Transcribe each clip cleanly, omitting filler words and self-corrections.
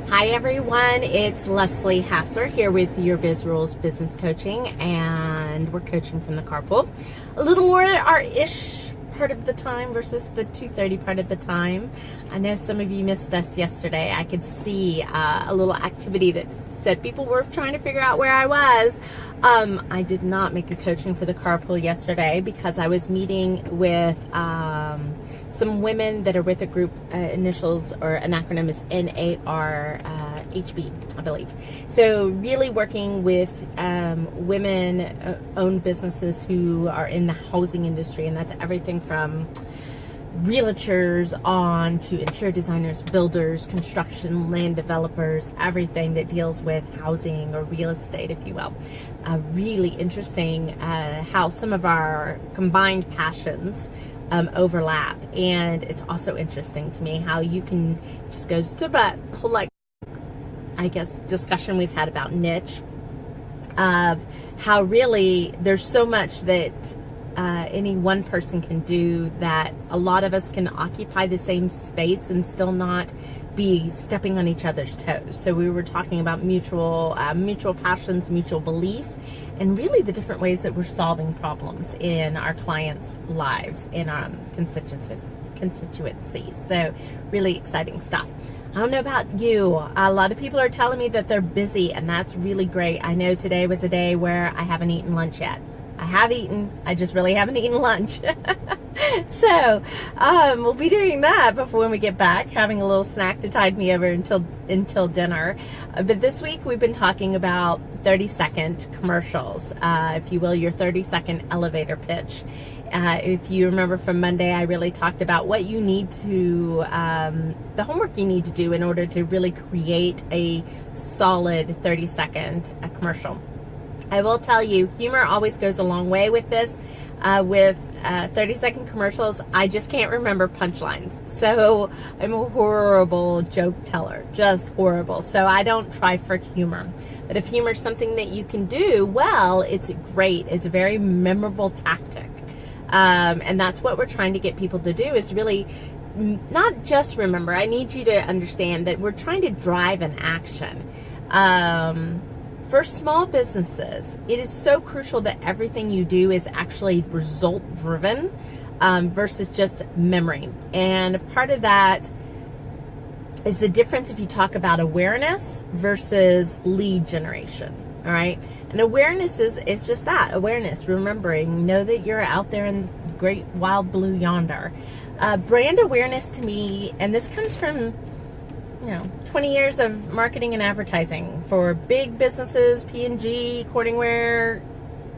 Hi everyone, it's Leslie Hassler here with your Biz Rules Business Coaching, and we're coaching from the Carpool. A little more our-ish part of the time versus the 2:30 part of the time. I know some of you missed us yesterday. I could see a little activity that said people were trying to figure out where I was. I did not make a coaching for the Carpool yesterday because I was meeting with some women that are with a group, initials or an acronym is NARHB, I believe. So really working with women-owned businesses who are in the housing industry, and that's everything from realtors on to interior designers, builders, construction, land developers, everything that deals with housing or real estate, if you will. Really interesting how some of our combined passions overlap, and it's also interesting to me how you can just goes to that whole, like, I guess, discussion we've had about niche, of how really there's so much that any one person can do that a lot of us can occupy the same space and still not be stepping on each other's toes. So we were talking about mutual passions, mutual beliefs, and really the different ways that we're solving problems in our clients' lives, in our constituencies. So really exciting stuff. I don't know about you. A lot of people are telling me that they're busy, and that's really great. I know today was a day where I haven't eaten lunch yet. I have eaten, I just really haven't eaten lunch. So we'll be doing that before when we get back, having a little snack to tide me over until dinner. But this week we've been talking about 30-second commercials, if you will, your 30-second elevator pitch. If you remember from Monday, I really talked about what you need to, the homework you need to do in order to really create a solid 30-second commercial. I will tell you, humor always goes a long way with this. With 30-second commercials, I just can't remember punchlines. So I'm a horrible joke teller, just horrible. So I don't try for humor. But if humor is something that you can do well, it's great. It's a very memorable tactic. And that's what we're trying to get people to do, is really not just remember. I need you to understand that we're trying to drive an action. For small businesses, it is so crucial that everything you do is actually result driven versus just memory. And part of that is the difference if you talk about awareness versus lead generation. All right. And awareness is just that, awareness, remembering, know that you're out there in the great wild blue yonder. Brand awareness to me, and this comes from 20 years of marketing and advertising for big businesses, P&G, Cordingware,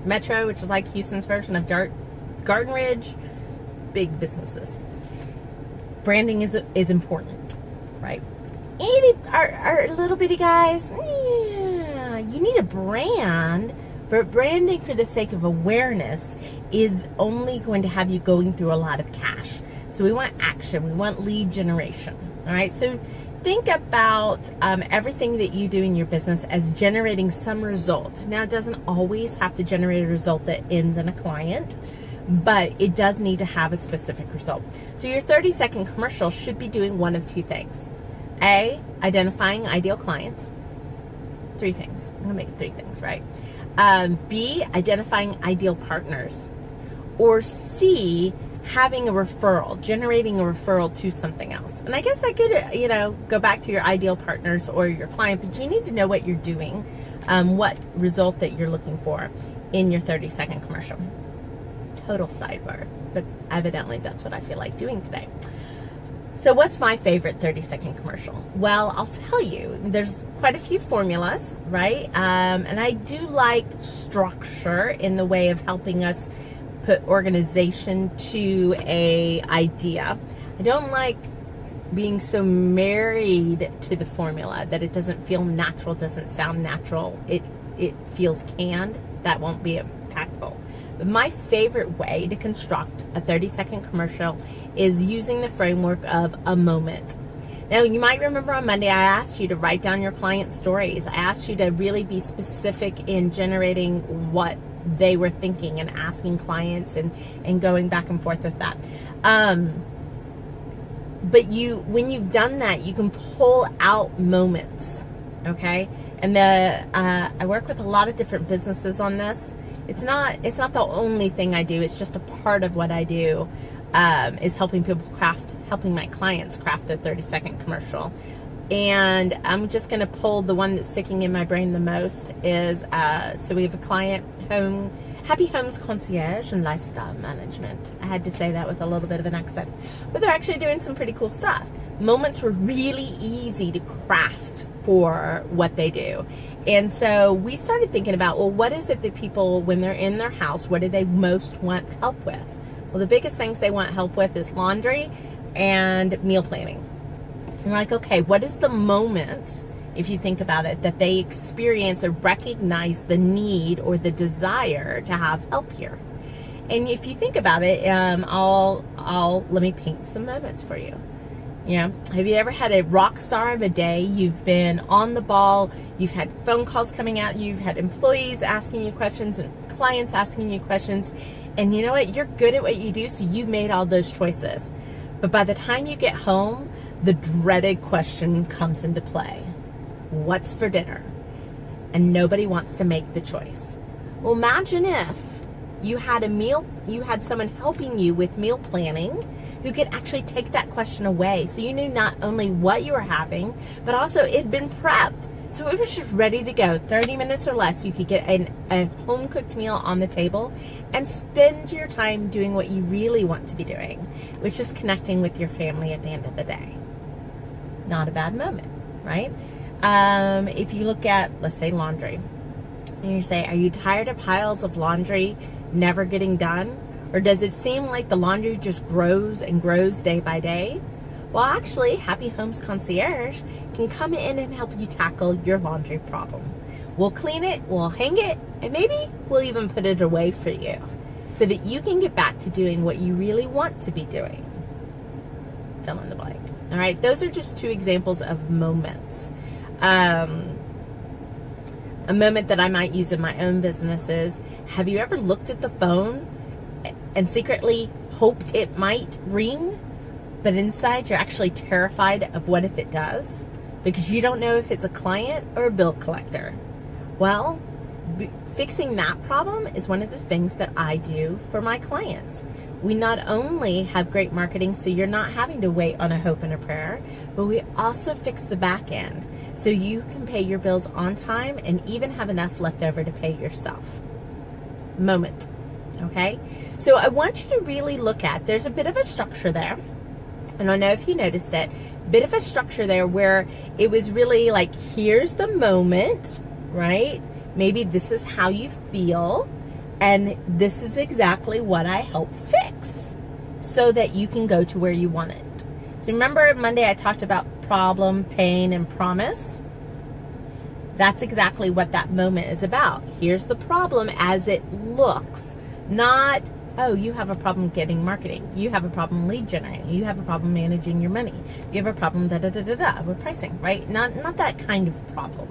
Metro, which is like Houston's version of Garden Ridge, big businesses. Branding is important, right? Our little bitty guys, you need a brand, but branding for the sake of awareness is only going to have you going through a lot of cash. So we want action, we want lead generation, all right? So think about everything that you do in your business as generating some result. Now, it doesn't always have to generate a result that ends in a client, but it does need to have a specific result. So your 30-second commercial should be doing one of two things. A, identifying ideal clients. 3 things. I'm going to make it 3 things, right? B, identifying ideal partners. Or C, having a referral, generating a referral to something else. And I guess that could, go back to your ideal partners or your client, but you need to know what you're doing, what result that you're looking for in your 30-second commercial. Total sidebar, but evidently that's what I feel like doing today. So what's my favorite 30-second commercial? Well, I'll tell you, there's quite a few formulas, right? And I do like structure in the way of helping us put organization to a idea. I don't like being so married to the formula that it doesn't feel natural, doesn't sound natural. It feels canned. That won't be impactful. But my favorite way to construct a 30-second commercial is using the framework of a moment. Now, you might remember on Monday, I asked you to write down your client stories. I asked you to really be specific in generating what they were thinking and asking clients and going back and forth with that. But when you've done that, you can pull out moments, okay? And I work with a lot of different businesses on this. It's not the only thing I do. It's just a part of what I do, is helping my clients craft their 30-second commercial. And I'm just going to pull the one that's sticking in my brain the most is, so we have a client, Happy Homes Concierge and Lifestyle Management. I had to say that with a little bit of an accent. But they're actually doing some pretty cool stuff. Moments were really easy to craft for what they do. And so we started thinking about, well, what is it that people, when they're in their house, what do they most want help with? Well, the biggest things they want help with is laundry and meal planning. And we're like, okay, what is the moment, if you think about it, that they experience or recognize the need or the desire to have help here? And if you think about it, let me paint some moments for you. You know, have you ever had a rock star of a day? You've been on the ball, you've had phone calls coming at you, you've had employees asking you questions and clients asking you questions, and you know what? You're good at what you do, so you made all those choices. But by the time you get home, the dreaded question comes into play. What's for dinner? And nobody wants to make the choice. Well, imagine if you had someone helping you with meal planning who could actually take that question away. So you knew not only what you were having, but also it had been prepped. So it was just ready to go. 30 minutes or less, you could get a home-cooked meal on the table and spend your time doing what you really want to be doing, which is connecting with your family at the end of the day. Not a bad moment, right? If you look at, let's say, laundry, and you say, are you tired of piles of laundry never getting done? Or does it seem like the laundry just grows and grows day by day? Well, actually, Happy Homes Concierge can come in and help you tackle your laundry problem. We'll clean it, we'll hang it, and maybe we'll even put it away for you so that you can get back to doing what you really want to be doing. Fill in the blank. All right, those are just two examples of moments. A moment that I might use in my own business is, have you ever looked at the phone and secretly hoped it might ring, but inside you're actually terrified of what if it does, because you don't know if it's a client or a bill collector? Well, fixing that problem is one of the things that I do for my clients. We not only have great marketing, so you're not having to wait on a hope and a prayer, but we also fix the back end so you can pay your bills on time and even have enough left over to pay yourself. Moment. Okay? So I want you to really look at, there's a bit of a structure there. I don't know if you noticed it, bit of a structure there where it was really like, here's the moment, right? Maybe this is how you feel, and this is exactly what I help fix so that you can go to where you want it. So remember Monday I talked about problem, pain, and promise? That's exactly what that moment is about. Here's the problem as it looks, not, oh, you have a problem getting marketing. You have a problem lead generating. You have a problem managing your money. You have a problem with pricing, right? Not that kind of problem,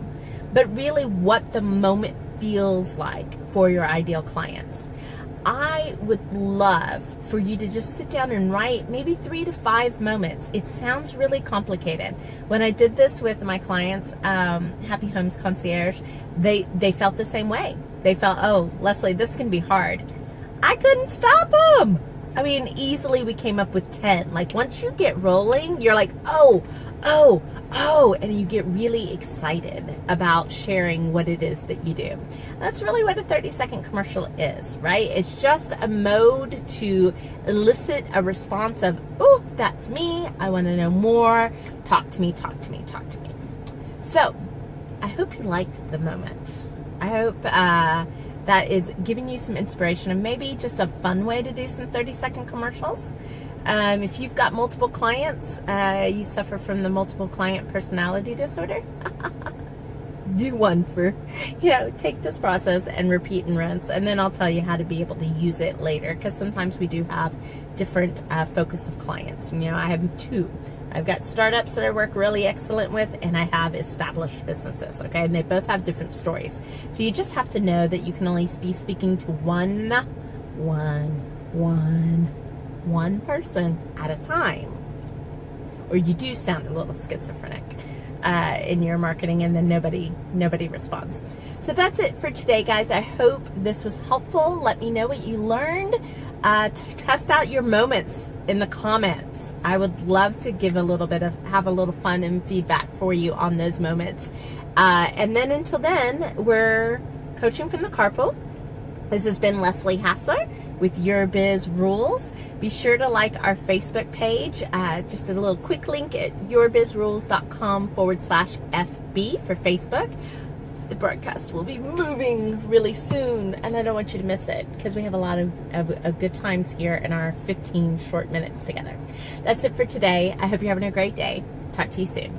but really what the moment feels like for your ideal clients. I would love for you to just sit down and write maybe 3 to 5 moments. It sounds really complicated. When I did this with my clients, Happy Homes Concierge, they felt the same way. They felt, oh, Leslie, this can be hard. I couldn't stop them. I mean, easily we came up with 10. Like once you get rolling, you're like, oh, and you get really excited about sharing what it is that you do. That's really what a 30-second commercial is, right? It's just a mode to elicit a response of, oh, that's me. I want to know more. Talk to me, talk to me, talk to me. So I hope you liked the moment. I hope that is giving you some inspiration and maybe just a fun way to do some 30-second commercials. If you've got multiple clients, you suffer from the multiple client personality disorder, do one for, take this process and repeat and rinse, and then I'll tell you how to be able to use it later, because sometimes we do have different focus of clients. I have 2. I've got startups that I work really excellent with, and I have established businesses, okay? And they both have different stories. So you just have to know that you can only be speaking to one person at a time. or you do sound a little schizophrenic in your marketing, and then nobody responds. So that's it for today, guys. I hope this was helpful. Let me know what you learned. Test out your moments in the comments. I would love to have a little fun and feedback for you on those moments. And then until then, we're coaching from the Carpool. This has been Leslie Hassler with Your Biz Rules. Be sure to like our Facebook page. Just a little quick link at yourbizrules.com/FB for Facebook. The broadcast will be moving really soon, and I don't want you to miss it because we have a lot of good times here in our 15 short minutes together. That's it for today. I hope you're having a great day. Talk to you soon.